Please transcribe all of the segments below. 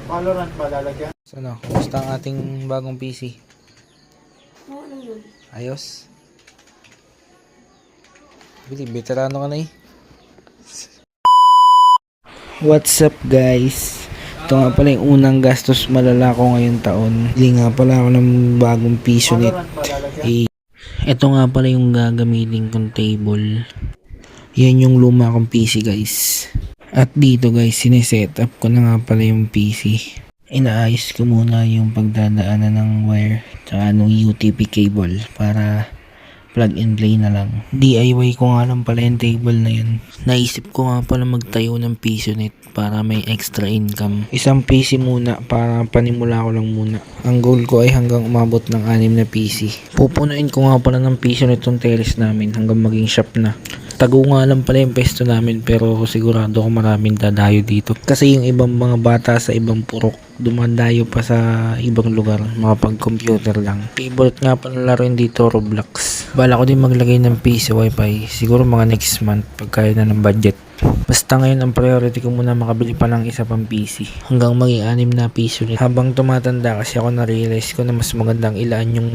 Valorant ba lalagyan? Ano, kumusta ang ating bagong PC? Oo, ano yun? Ayos? Bili, veterano ka na eh. What's up guys? Ito nga pala yung unang gastos malala ko ngayong taon. Bili nga pala ako ng bagong piso net. Valorant ba lalagyan? Ito nga pala yung gagamitin kong table. Yan yung luma kong PC guys. At dito guys, sineset up ko na nga pala yung PC. Inaayos ko muna yung pagdadaanan ng wire tsaka UTP cable para plug and play na lang. DIY ko nga lang pala yung table na yan. Naisip ko nga pala magtayo ng PisoNet para may extra income. Isang PC muna para panimula ko lang muna. Ang goal ko ay hanggang umabot ng 6 na PC. Pupunuin ko nga pala ng PisoNet yung terrace namin hanggang maging shop na. Tago nga lang pala yung pesto namin pero sigurado ko maraming dadayo dito. Kasi yung ibang mga bata sa ibang purok dumandayo pa sa ibang lugar, makapag-computer lang. Favorite nga pala laruin dito, Roblox. Bala ko din maglagay ng PC wifi, siguro mga next month pagkaya na ng budget. Basta ngayon ang priority ko muna makabili pa ng isa pang PC hanggang maging 6 na piso nito. Habang tumatanda kasi ako na-realize ko na mas magandang ilaan yung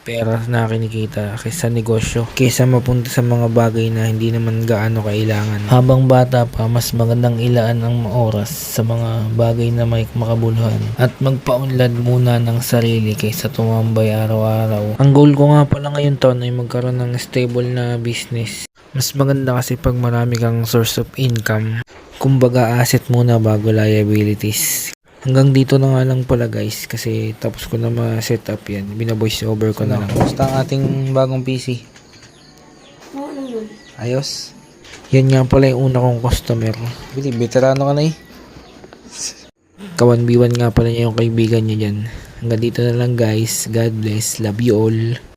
pera na kinikita kaysa negosyo, kaysa mapunta sa mga bagay na hindi naman gaano kailangan. Habang bata pa, mas magandang ilaan ang oras sa mga bagay na may makabuluhan at magpaunlad muna ng sarili kaysa tumambay araw-araw. Ang goal ko nga pala ngayon taon ay magkaroon ng stable na business. Mas maganda kasi pag marami kang source of income. Kumbaga asset muna bago liabilities. Hanggang dito na nga lang pala guys kasi tapos ko na ma-setup yan. Bina-voice over ko na lang. Basta ang ating bagong PC. Oo, ano yun? Ayos? Yan nga pala yung una kong customer. Bili, veterano ka na eh. Kawan B1 nga pala niya yung kaibigan niya dyan. Hanggang dito na lang guys. God bless. Love you all.